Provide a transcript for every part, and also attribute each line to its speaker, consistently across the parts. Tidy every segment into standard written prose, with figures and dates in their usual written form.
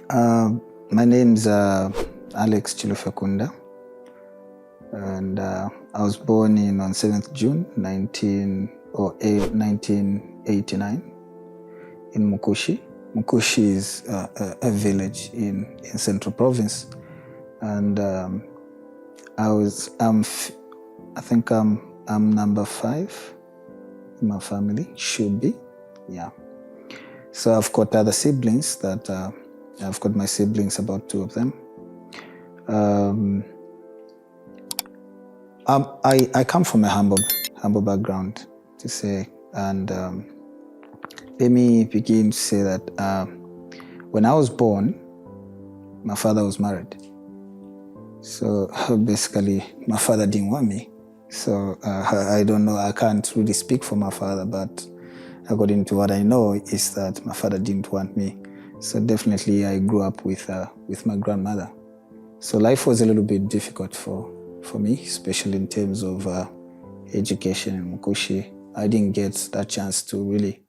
Speaker 1: My name's Alex Chilufya Kunda, and I was born on 7th June 1989 in Mukushi. Mukushi is a village in Central Province, and I think I'm number 5 in my family, should be, yeah. So I've got other siblings that I've got my siblings, about 2 of them. I come from a humble background, to say, and let me begin to say that when I was born, my father was married. So basically, my father didn't want me. So I don't know, I can't really speak for my father, but according to what I know is that my father didn't want me. So definitely I grew up with my grandmother. So life was a little bit difficult for me, especially in terms of education in Mukushi. I didn't get that chance to really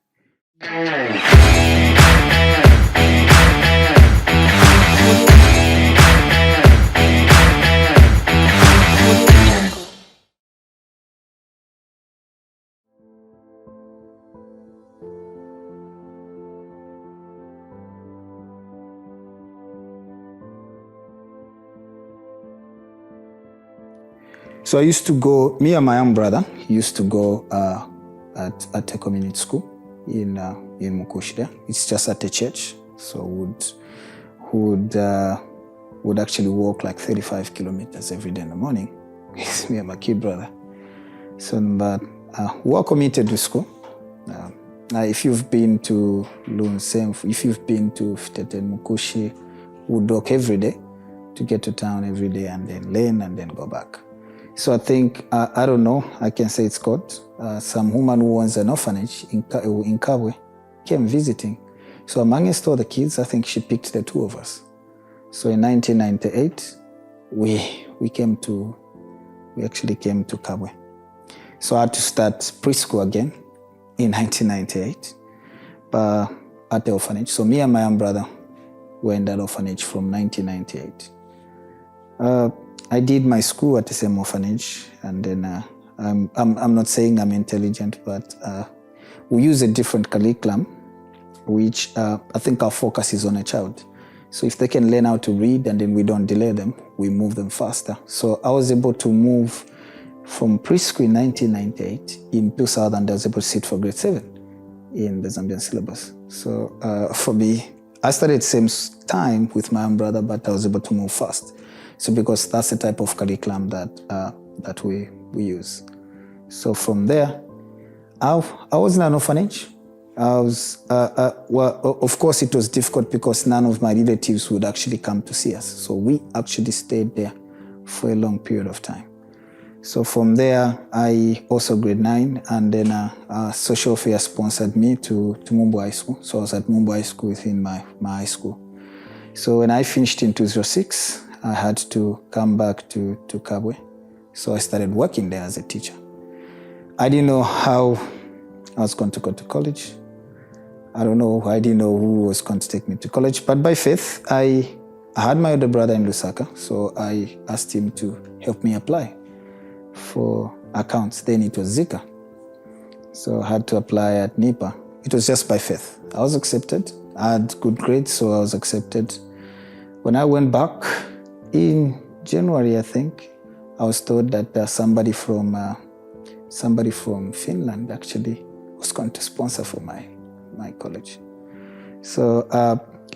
Speaker 1: So I used to go, me and my young brother used to go at a community school in Mukushi there. It's just at a church. So would actually walk like 35 kilometers every day in the morning. It's me and my kid brother. So, but we were committed to school. If you've been to Lunsem, if you've been to Fitete Mukushi, we would walk every day to get to town every day and then learn and then go back. So I think, I don't know, I can say it's God. Some woman who owns an orphanage in Kabwe came visiting. So amongst all the kids, I think she picked the 2 of us. So in 1998, we actually came to Kabwe. So I had to start preschool again in 1998, but at the orphanage. So me and my young brother were in that orphanage from 1998. I did my school at the same orphanage, and then I'm not saying I'm intelligent, but we use a different curriculum, which I think our focus is on a child. So if they can learn how to read and then we don't delay them, we move them faster. So I was able to move from preschool in 1998. In 2000, I was able to sit for grade 7 in the Zambian syllabus. So for me, I started same time with my own brother, but I was able to move fast. So because that's the type of curriculum that we use. So from there, I was in an orphanage. Well, of course it was difficult because none of my relatives would actually come to see us. So we actually stayed there for a long period of time. So from there, I also grade 9, and then social affairs sponsored me to Mumbu High School. So I was at Mumbu High School within my high school. So when I finished in 2006, I had to come back to Kabwe. So I started working there as a teacher. I didn't know how I was going to go to college. I don't know, I didn't know who was going to take me to college, but by faith, I had my older brother in Lusaka, so I asked him to help me apply for accounts. Then it was Zika. So I had to apply at NIPA. It was just by faith. I was accepted. I had good grades, so I was accepted. When I went back in January, I think, I was told that somebody from Finland actually was going to sponsor for my college. So,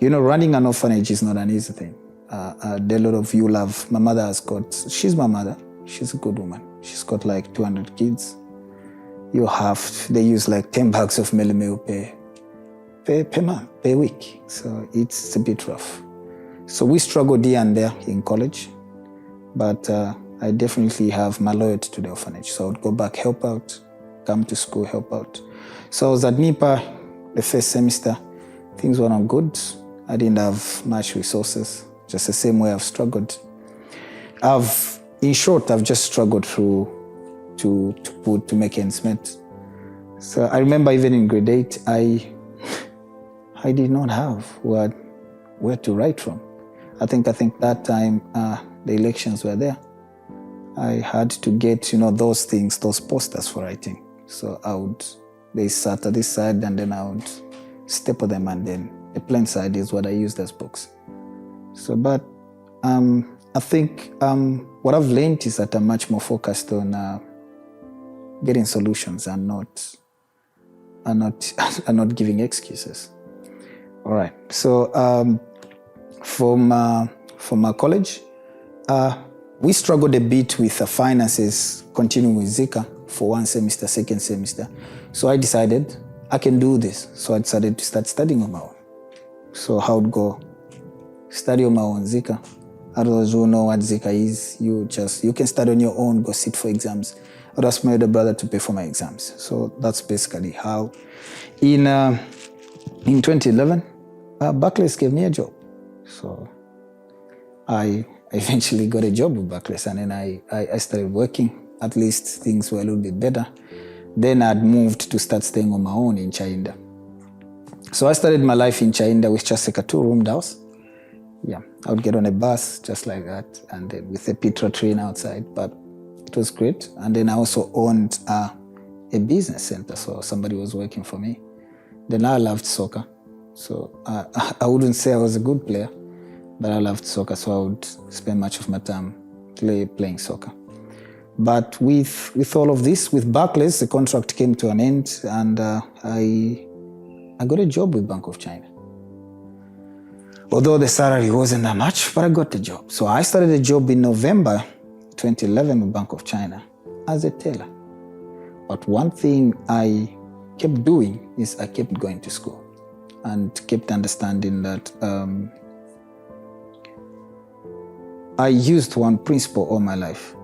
Speaker 1: running an orphanage is not an easy thing. There are a lot of you love. My mother has got, she's my mother. She's a good woman. She's got like 200 kids. They use like 10 bags of meal per month, per week. So it's a bit rough. So we struggled here and there in college, but I definitely have my loyalty to the orphanage. So I would go back, help out, come to school, help out. So I was at NIPA the first semester. Things were not good. I didn't have much resources, just the same way I've struggled. In short, I've just struggled through to make ends meet. So I remember even in grade 8, I did not have what where to write from. I think that time the elections were there. I had to get, those things, those posters for writing. So they sat at this side and then I would staple them, and then the plain side is what I used as books. So, but I think what I've learned is that I'm much more focused on getting solutions and not giving excuses. All right. So from my college, we struggled a bit with the finances, continuing with Zika for one semester, second semester. So I decided I can do this. So I decided to start studying on my own. So I would go study on my own Zika. Others who know what Zika is, you can study on your own, go sit for exams. I'd ask my older brother to pay for my exams. So that's basically how. In 2011, Barclays gave me a job. So I eventually got a job with Barclays, and then I started working. At least things were a little bit better. Then I'd moved to start staying on my own in Chainda. So I started my life in Chainda with just like a 2-roomed house. Yeah, I would get on a bus just like that, and then with a petrol train outside, but it was great. And then I also owned a business center, so somebody was working for me. Then I loved soccer. So I wouldn't say I was a good player, but I loved soccer, so I would spend much of my time playing soccer. But with all of this, with Barclays, the contract came to an end, and I got a job with Bank of China. Although the salary wasn't that much, but I got the job. So I started a job in November 2011 with Bank of China as a teller. But one thing I kept doing is I kept going to school and kept understanding that I used one principle all my life.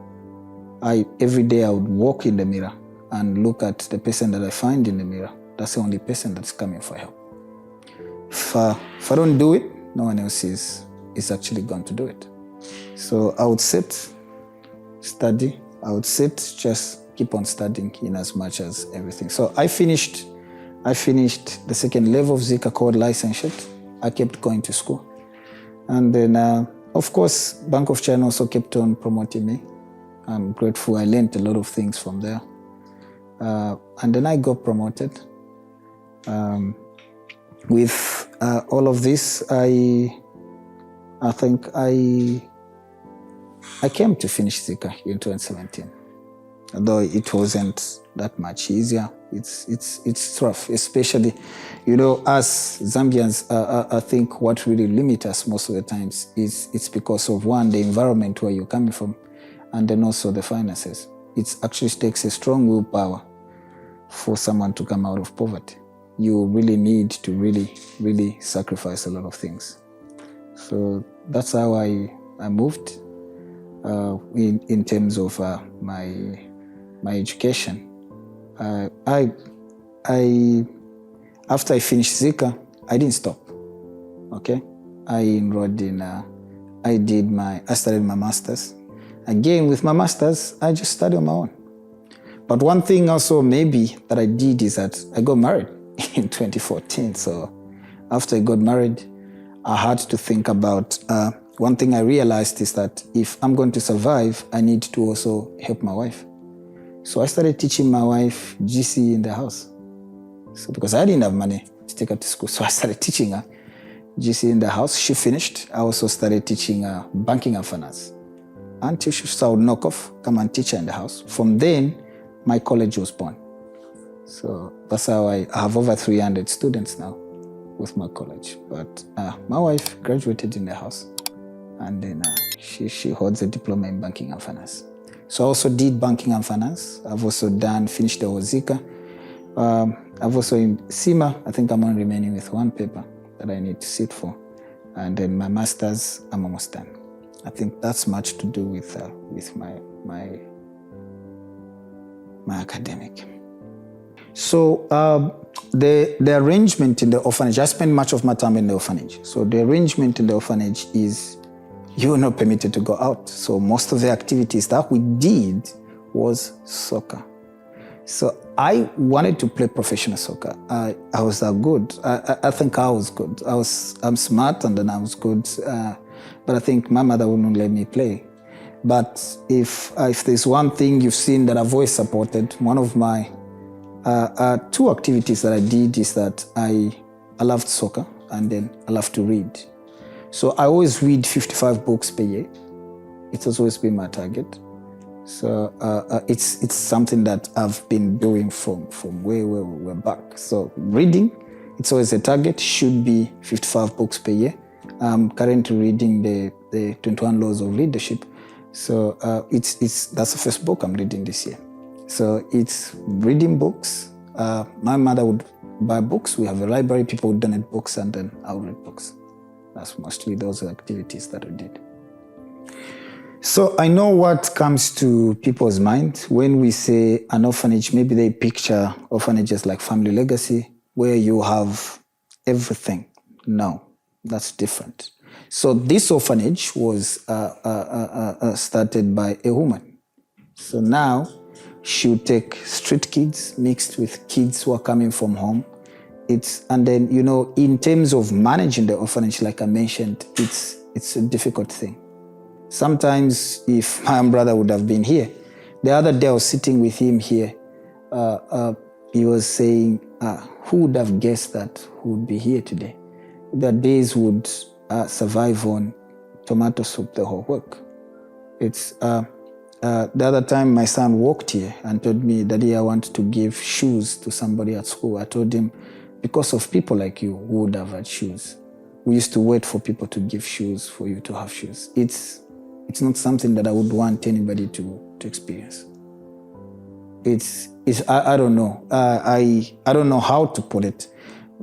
Speaker 1: Every day I would walk in the mirror and look at the person that I find in the mirror. That's the only person that's coming for help. If I don't do it, no one else is actually going to do it. So I would sit, study. I would sit, just keep on studying in as much as everything. So I finished the second level of Zika called licensure. I kept going to school. And then, of course, Bank of China also kept on promoting me. I'm grateful. I learned a lot of things from there. And then I got promoted. With all of this, I think I came to finish Zika in 2017. Although it wasn't that much easier, it's tough, especially, as Zambians, I think what really limits us most of the times is it's because of one, the environment where you're coming from, and then also the finances. It actually takes a strong willpower for someone to come out of poverty. You really need to really sacrifice a lot of things. So that's how I moved in terms of my education. After I finished Zika, I didn't stop. Okay, I enrolled in. I started my masters. Again, with my masters, I just studied on my own. But one thing also maybe that I did is that I got married in 2014. So after I got married, I had to think about, one thing I realized is that if I'm going to survive, I need to also help my wife. So I started teaching my wife GC in the house. So because I didn't have money to take her to school, so I started teaching her GC in the house. She finished. I also started teaching her banking and finance until she would knock off, come and teach her in the house. From then, my college was born. So that's how I have over 300 students now with my college. But my wife graduated in the house, and then she holds a diploma in banking and finance. So I also did banking and finance. I've also finished the Zika. I've also in CIMA, I think I'm only remaining with one paper that I need to sit for. And then my master's, I'm almost done. I think that's much to do with my academic. So the arrangement in the orphanage, I spend much of my time in the orphanage. So the arrangement in the orphanage is you're not permitted to go out. So most of the activities that we did was soccer. So I wanted to play professional soccer. I was that good. I think I was good. I'm smart and then I was good. But I think my mother wouldn't let me play. But if there's one thing you've seen that I've always supported, one of my two activities that I did is that I loved soccer and then I loved to read. So I always read 55 books per year. It has always been my target. So it's something that I've been doing from way back. So reading, it's always a target, should be 55 books per year. I'm currently reading the 21 Laws of Leadership. So that's the first book I'm reading this year. So it's reading books. My mother would buy books. We have a library, people would donate books, and then I would read books. That's mostly those activities that I did. So I know what comes to people's mind when we say an orphanage. Maybe they picture orphanages like family legacy, where you have everything. No, that's different. So this orphanage was started by a woman. So now she would take street kids mixed with kids who are coming from home. And then, you know, in terms of managing the orphanage, like I mentioned, it's a difficult thing. Sometimes if my brother would have been here, the other day I was sitting with him here, he was saying, who would have guessed that he would be here today? The days would survive on tomato soup the whole work. The other time my son walked here and told me, Daddy, I want to give shoes to somebody at school. I told him, because of people like you, who would have had shoes? We used to wait for people to give shoes for you to have shoes. It's not something that I would want anybody to experience. I don't know. I don't know how to put it.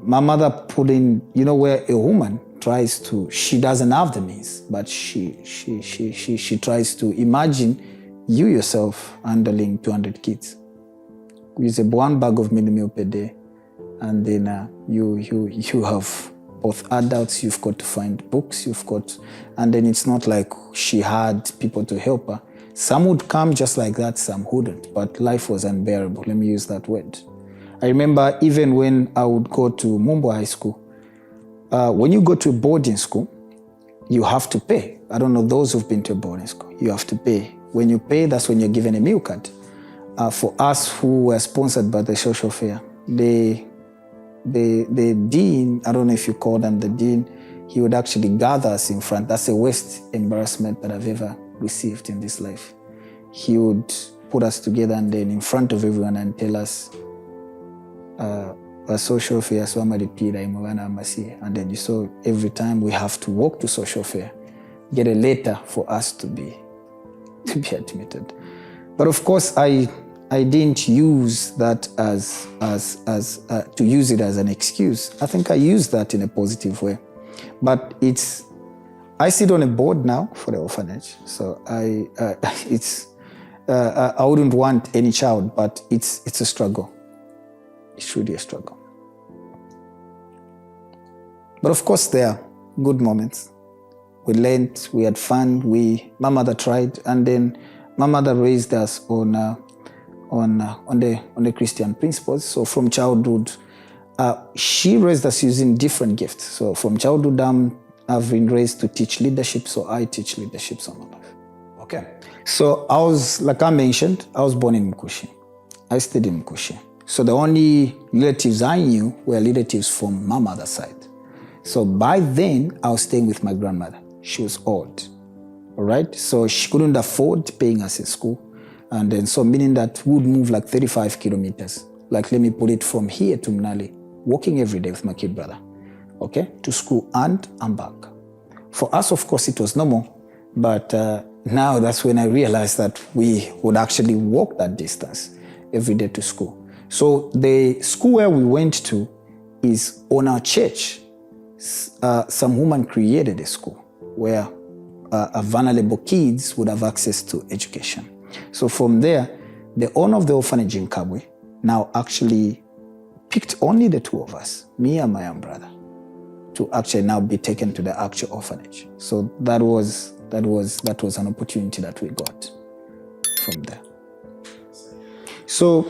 Speaker 1: My mother put in, you know, where a woman tries to, she doesn't have the means, but she tries to imagine you yourself handling 200 kids. Use one bag of meal per day, and then you have both adults, you've got to find books, and then it's not like she had people to help her. Some would come just like that, some wouldn't, but life was unbearable. Let me use that word. I remember even when I would go to Mumbo High School, when you go to a boarding school, you have to pay. I don't know those who've been to a boarding school. You have to pay. When you pay, that's when you're given a meal card. For us who were sponsored by the social fair, the dean, I don't know if you call them the dean, he would actually gather us in front. That's the worst embarrassment that I've ever received in this life. He would put us together and then in front of everyone and tell us, a social fair, so and then you saw every time we have to walk to social fair, get a letter for us to be admitted. But of course, I didn't use that to use it as an excuse. I think I used that in a positive way. But I sit on a board now for the orphanage, so I wouldn't want any child, but it's a struggle. It's really a struggle. But of course, there are good moments. We learned, we had fun. My mother tried, and then my mother raised us on the Christian principles. So from childhood, she raised us using different gifts. So from childhood, I've been raised to teach leadership. So I teach leadership some of my life. Okay. So like I mentioned, I was born in Mkushi. I stayed in Mkushi. So the only relatives I knew were relatives from my mother's side. So by then, I was staying with my grandmother. She was old, all right? So she couldn't afford paying us in school. And then so meaning that we would move like 35 kilometers. Like let me put it from here to Mnali, walking every day with my kid brother, okay? To school and back. For us, of course, it was normal. But now that's when I realized that we would actually walk that distance every day to school. So the school where we went to is on our church. Some woman created a school where vulnerable kids would have access to education. So from there, the owner of the orphanage in Kabwe now actually picked only the two of us, me and my young brother, to actually now be taken to the actual orphanage. So that was an opportunity that we got from there. So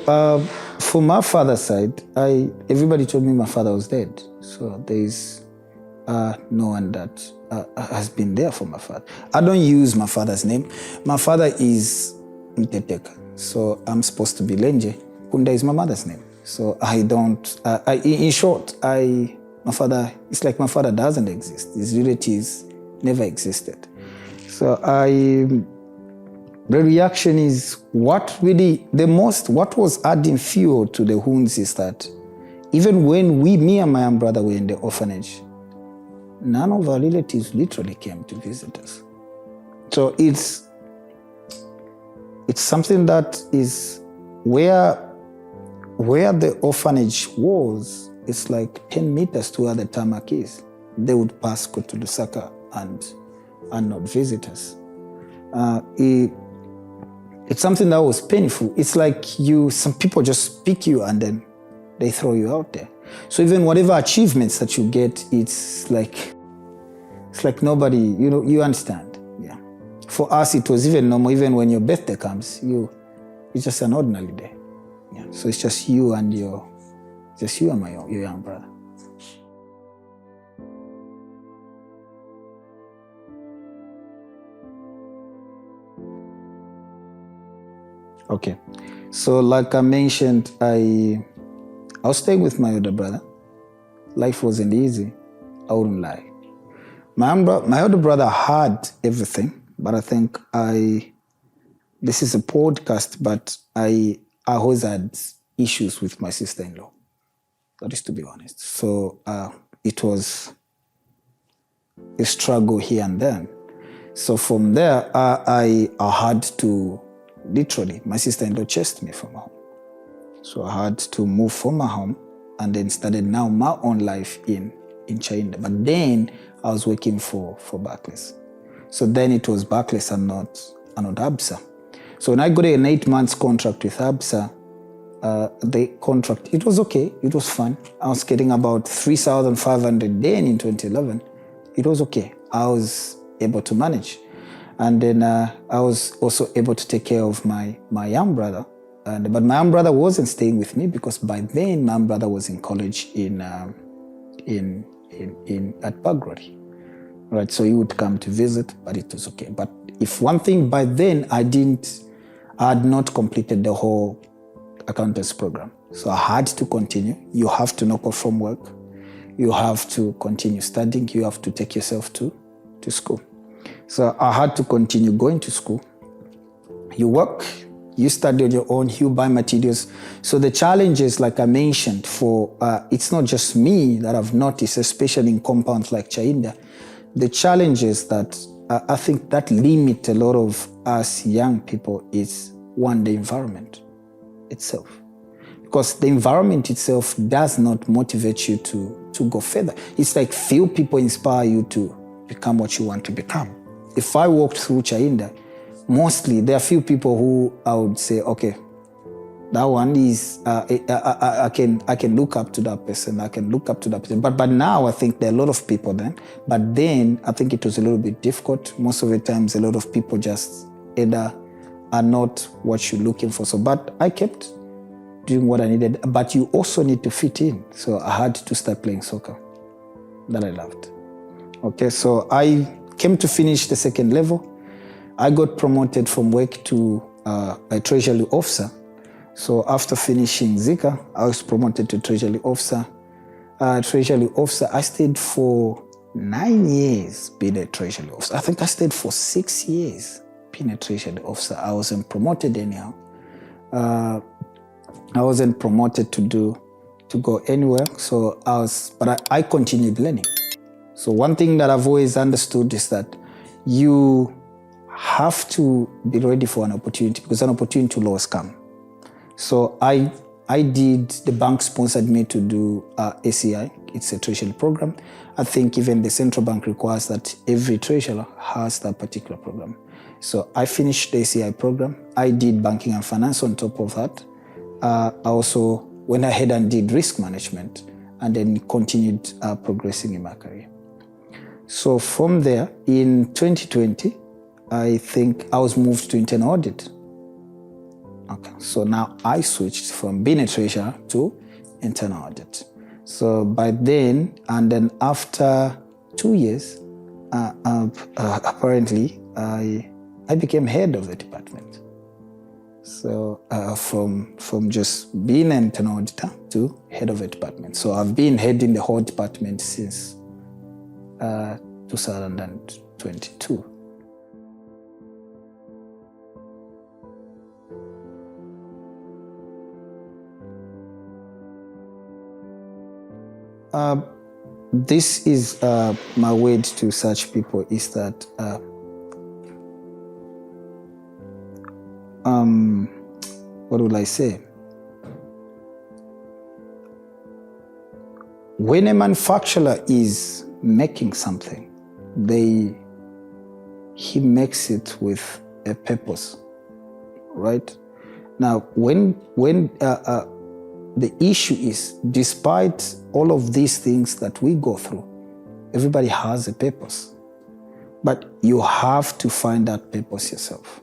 Speaker 1: for my father's side, everybody told me my father was dead. So there is no one that has been there for my father. I don't use my father's name. My father is Mteteka, so I'm supposed to be Lenje. Kunda is my mother's name. So I don't, in short, my father, it's like my father doesn't exist. His relatives never existed. So the reaction is what was adding fuel to the wounds is that even when me and my young brother were in the orphanage, none of our relatives literally came to visit us. So it's something that is where the orphanage was, it's like 10 meters to where the tarmac is. They would pass to Lusaka and not visit us. It's something that was painful. It's like some people just pick you and then they throw you out there. So even whatever achievements that you get, it's like nobody, you understand. Yeah. For us, it was even normal. Even when your birthday comes, it's just an ordinary day. Yeah. So it's just you and your young brother. Okay. So like I mentioned, I was staying with my older brother. Life wasn't easy. I wouldn't lie. My older brother had everything, but I think this is a podcast, but I always had issues with my sister-in-law. That is to be honest. So it was a struggle here and then. So from there, I had to, literally, my sister-in-law chased me from home. So I had to move from my home and then started now my own life in China. But then I was working for Barclays. So then it was Barclays and not ABSA. So when I got an 8 months contract with ABSA, the contract, it was okay, it was fun. I was getting about 3,500 then in 2011. It was okay. I was able to manage. And then I was also able to take care of my young brother. But my young brother wasn't staying with me because by then my young brother was in college at Bagrori. Right, so he would come to visit, but it was okay. But if one thing, by then I had not completed the whole accountants program. So I had to continue. You have to knock off from work. You have to continue studying. You have to take yourself to school. So I had to continue going to school. You work, you study on your own, you buy materials. So the challenges, like I mentioned, it's not just me that I've noticed, especially in compounds like Chainda, the challenges that I think that limit a lot of us young people is, one, the environment itself. Because the environment itself does not motivate you to go further. It's like few people inspire you to become what you want to become. If I walked through Chainda, mostly there are few people who I would say, okay, that one is, I can look up to that person, I can look up to that person. But now I think there are a lot of people then. But then I think it was a little bit difficult. Most of the times a lot of people just either are not what you're looking for. So, but I kept doing what I needed. But you also need to fit in. So I had to start playing soccer that I loved. Okay, so I came to finish the second level. I got promoted from work to a treasury officer. So after finishing Zika, I was promoted to treasury officer. Treasury officer, I stayed for 9 years being a treasury officer. I think I stayed for 6 years being a treasury officer. I wasn't promoted anyhow. I wasn't promoted to go anywhere. So I continued learning. So one thing that I've always understood is that you have to be ready for an opportunity because an opportunity will always come. So the bank sponsored me to do ACI. It's a treasury program. I think even the central bank requires that every treasurer has that particular program. So I finished the ACI program. I did banking and finance on top of that. I also went ahead and did risk management and then continued progressing in my career. So from there, in 2020, I think I was moved to internal audit. Okay, so now I switched from being a treasurer to internal audit. So by then, and then after 2 years, apparently, I became head of the department. So from just being an internal auditor to head of a department. So I've been heading the whole department since 2022. This is my word to such people is that what will I say? When a manufacturer is making something, he makes it with a purpose, right? Now, when the issue is, despite all of these things that we go through, everybody has a purpose, but you have to find that purpose yourself.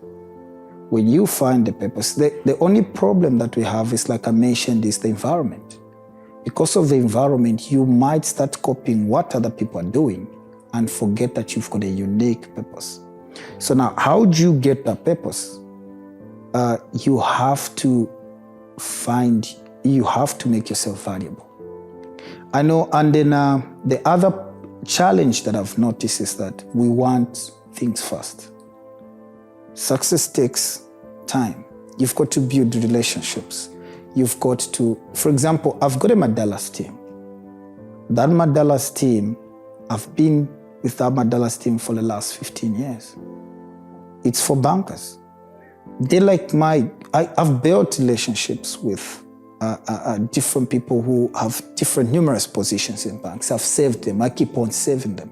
Speaker 1: When you find the purpose, the only problem that we have is, like I mentioned, is the environment. Because of the environment, you might start copying what other people are doing and forget that you've got a unique purpose. So now, how do you get that purpose? You have to make yourself valuable. I know, and then the other challenge that I've noticed is that we want things fast. Success takes time. You've got to build relationships. You've got to, for example, I've got a Dallas team. That Dallas team, I've been with that Dallas team for the last 15 years. It's for bankers. They're like I've built relationships with different people who have different numerous positions in banks. I've saved them. I keep on saving them.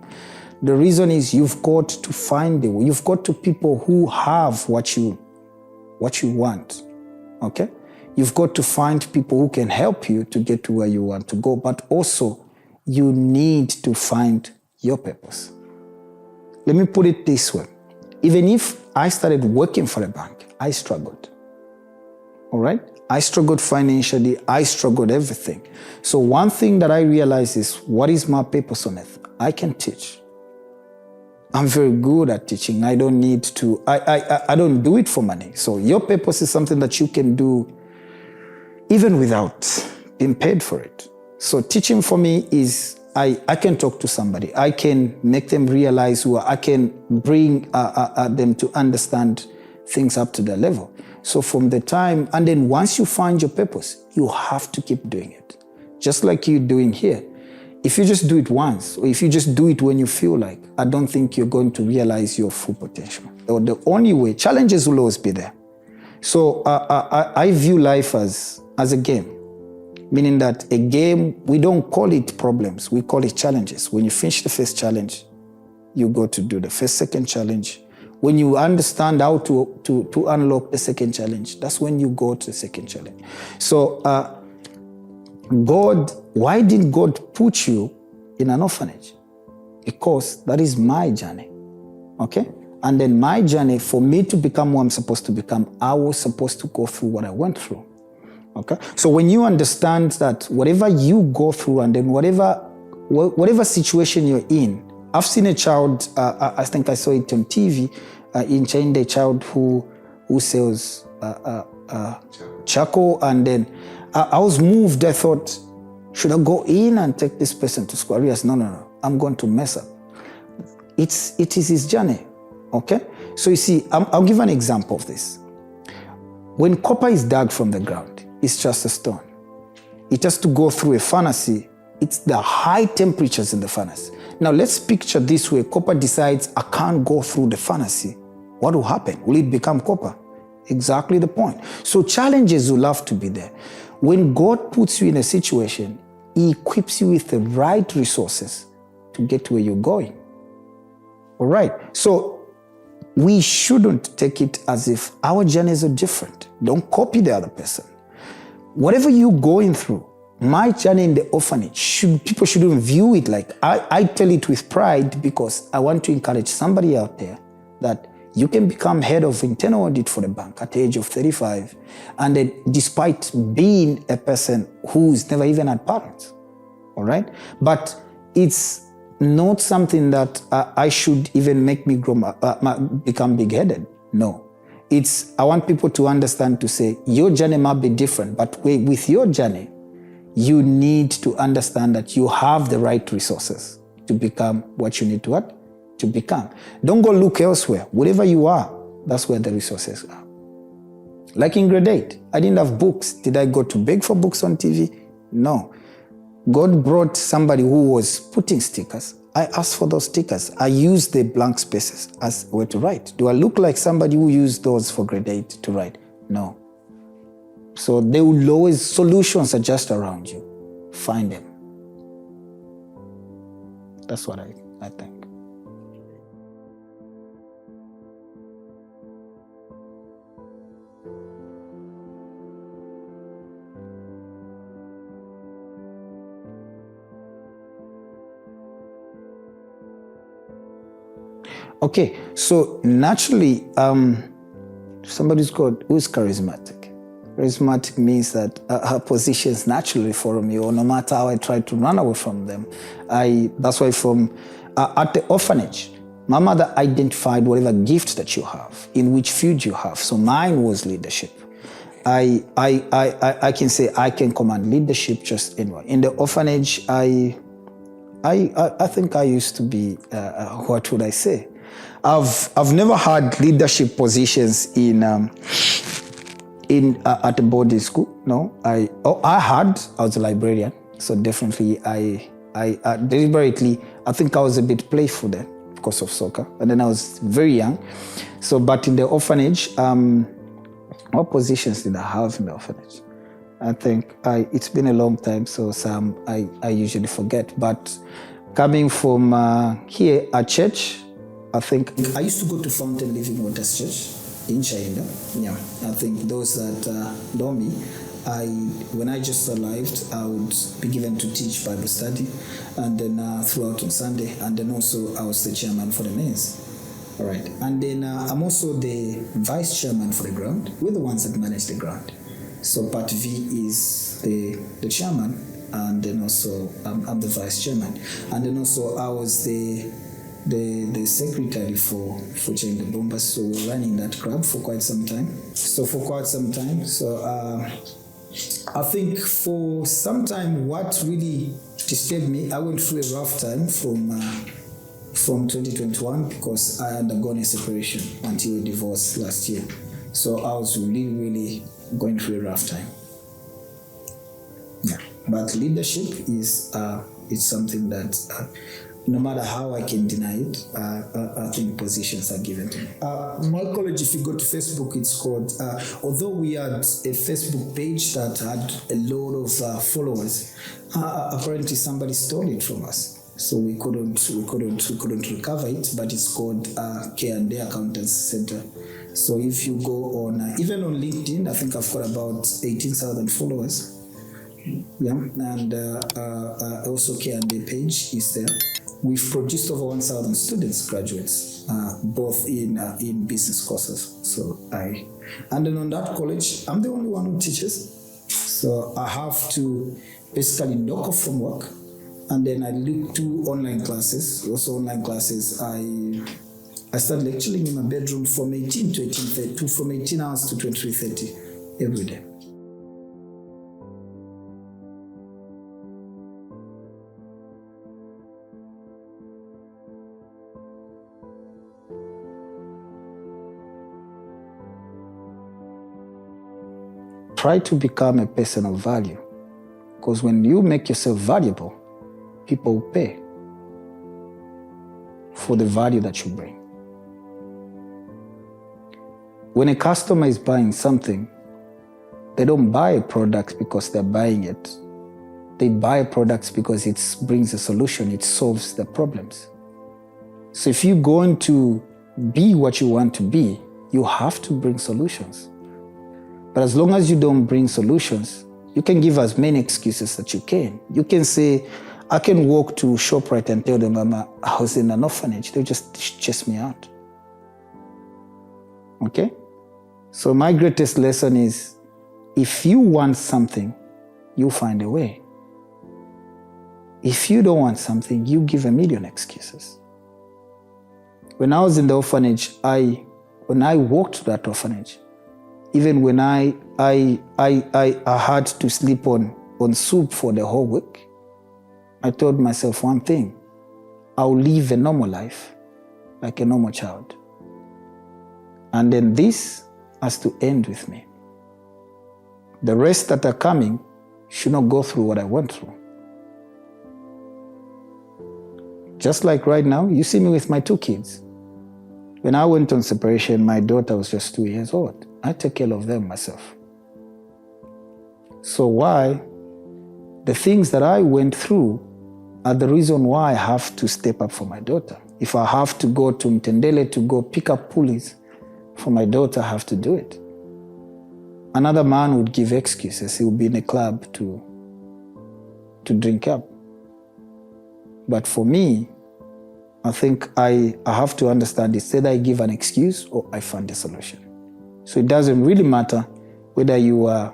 Speaker 1: The reason is you've got to find the way. You've got to people who have what you want, okay? You've got to find people who can help you to get to where you want to go, but also you need to find your purpose. Let me put it this way. Even if I started working for a bank, I struggled, all right? I struggled financially, I struggled everything. So one thing that I realized is, what is my purpose on earth? I can teach. I'm very good at teaching. I don't need to, I don't do it for money. So your purpose is something that you can do even without being paid for it. So teaching for me is, I can talk to somebody. I can make them realize I can bring them to understand things up to their level. So from the time, and then once you find your purpose, you have to keep doing it. Just like you're doing here. If you just do it once, or if you just do it when you feel like, I don't think you're going to realize your full potential. Or the only way, challenges will always be there. So I view life as a game, meaning that a game, we don't call it problems, we call it challenges. When you finish the first challenge, you go to do the second challenge. When you understand how to unlock the second challenge, that's when you go to the second challenge. So why did God put you in an orphanage? Because that is my journey, okay? And then my journey, for me to become who I'm supposed to become, I was supposed to go through what I went through, okay? So when you understand that whatever you go through and then whatever situation you're in, I've seen a child, I think I saw it on TV, in China, a child who sells charcoal, and then I was moved. I thought, should I go in and take this person to school? I realized, no, I'm going to mess up. It is his journey, okay? So you see, I'll give an example of this. When copper is dug from the ground, it's just a stone. It has to go through a furnace. It's the high temperatures in the furnace. Now let's picture this way. Copper decides, I can't go through the furnace. What will happen? Will it become copper? Exactly the point. So challenges will have to be there. When God puts you in a situation, He equips you with the right resources to get to where you're going. All right. So we shouldn't take it as if our journeys are different. Don't copy the other person. Whatever you're going through, my journey in the orphanage, people shouldn't view it like, I tell it with pride because I want to encourage somebody out there that You can become head of internal audit for the bank at the age of 35, and then despite being a person who's never even had parents, all right? But it's not something that I should even make me become big-headed. No. I want people to understand, to say, your journey might be different, but with your journey, you need to understand that you have the right resources to become what you need to become. Don't go look elsewhere. Wherever you are, that's where the resources are. Like in grade 8, I didn't have books. Did I go to beg for books on TV? No. God brought somebody who was putting stickers. I asked for those stickers. I used the blank spaces as a way to write. Do I look like somebody who used those for grade 8 to write? No. So there will always, solutions are just around you. Find them. That's what I think. Okay, so naturally, somebody's who's charismatic. Charismatic means that her positions naturally follow me, or no matter how I try to run away from them. That's why at the orphanage, my mother identified whatever gift that you have, in which field you have. So mine was leadership. I can say I can command leadership just anywhere. In the orphanage, I think I used to be, what would I say? I've never had leadership positions at the boarding school. No, I was a librarian, so definitely I deliberately, I think I was a bit playful then because of soccer, and then I was very young. So, but in the orphanage, what positions did I have in the orphanage? I think it's been a long time, so some I usually forget. But coming from here at church, I think I used to go to Fountain Living Waters Church in China. Yeah, I think those that know me, when I just arrived, I would be given to teach Bible study, and then throughout on Sunday, and then also I was the chairman for the men's. All right, and then I'm also the vice chairman for the ground. We're the ones that manage the ground. So Part V is the chairman, and then also I'm the vice chairman, and then also I was the secretary for Chain the Bombers, so we're running that club for quite some time. So I think for some time, what really disturbed me, I went through a rough time from 2021 because I undergone a separation until a divorce last year. So I was really going through a rough time. Yeah, but leadership is it's something that no matter how I can deny it, I think positions are given to me. My college, if you go to Facebook, it's called, although we had a Facebook page that had a lot of followers, apparently somebody stole it from us. So we couldn't recover it, but it's called K&A Accountants Center. So if you go on, even on LinkedIn, I think I've got about 18,000 followers. Yeah, and also K&A page is there. We've produced over 1,000 students, graduates, both in business courses. And then on that college, I'm the only one who teaches. So I have to basically knock off from work, and then I do online classes. Also online classes, I start lecturing in my bedroom from 18 to 18:30, from 18 hours to 23:30 every day. Try to become a person of value, because when you make yourself valuable, people will pay for the value that you bring. When a customer is buying something, they don't buy products because they're buying it. They buy products because it brings a solution, it solves their problems. So if you're going to be what you want to be, you have to bring solutions. But as long as you don't bring solutions, you can give as many excuses that you can. You can say, I can walk to ShopRite and tell them I was in an orphanage. They'll just chase me out. Okay? So my greatest lesson is, if you want something, you find a way. If you don't want something, you give a million excuses. When I was in the orphanage, when I walked to that orphanage, even when I had to sleep on soup for the whole week, I told myself one thing: I'll live a normal life like a normal child. And then this has to end with me. The rest that are coming should not go through what I went through. Just like right now, you see me with my 2 kids. When I went on separation, my daughter was just 2 years old. I take care of them myself. So why? The things that I went through are the reason why I have to step up for my daughter. If I have to go to Mtendele to go pick up pulleys for my daughter, I have to do it. Another man would give excuses. He would be in a club to drink up. But for me, I think I have to understand, it's either I give an excuse or I find a solution. So it doesn't really matter whether you are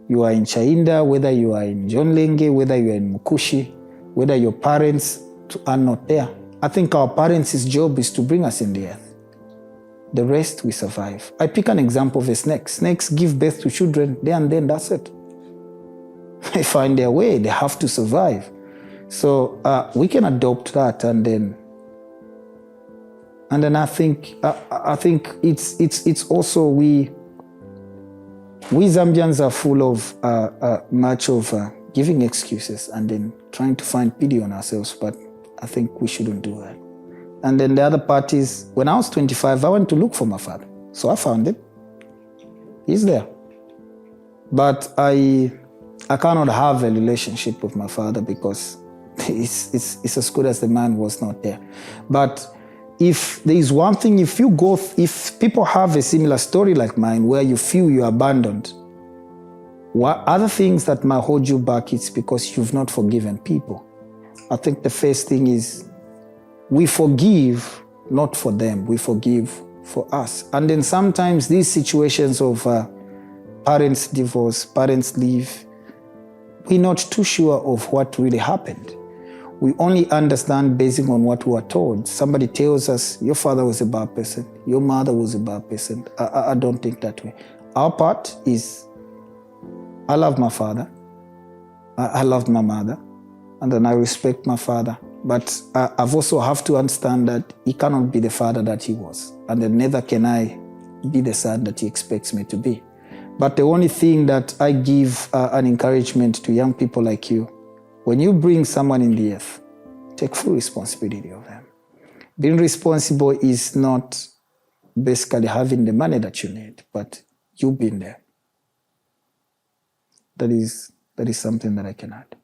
Speaker 1: in Chainda, whether you are in John Lenge, whether you are in Mukushi, whether your parents are not there. I think our parents' job is to bring us in the earth. The rest we survive. I pick an example of a snake. Snakes give birth to children there and then, that's it. They find their way, they have to survive. So we can adopt that, and then I think it's also we Zambians are full of much of giving excuses and then trying to find pity on ourselves, but I think we shouldn't do that. And then the other part is, when I was 25, I went to look for my father. So I found him. He's there. But I cannot have a relationship with my father because it's as good as the man was not there. But if there is one thing, if people have a similar story like mine where you feel you're abandoned, what other things that might hold you back, it's because you've not forgiven people. I think the first thing is, we forgive not for them, we forgive for us. And then sometimes these situations of parents divorce, parents leave, we're not too sure of what really happened. We only understand based on what we were told. Somebody tells us, your father was a bad person, your mother was a bad person. I don't think that way. Our part is, I love my father, I loved my mother, and then I respect my father. But I've also have to understand that he cannot be the father that he was. And then neither can I be the son that he expects me to be. But the only thing that I give an encouragement to young people like you, when you bring someone in the earth, take full responsibility of them. Being responsible is not basically having the money that you need, but you being there. That is something that I can add.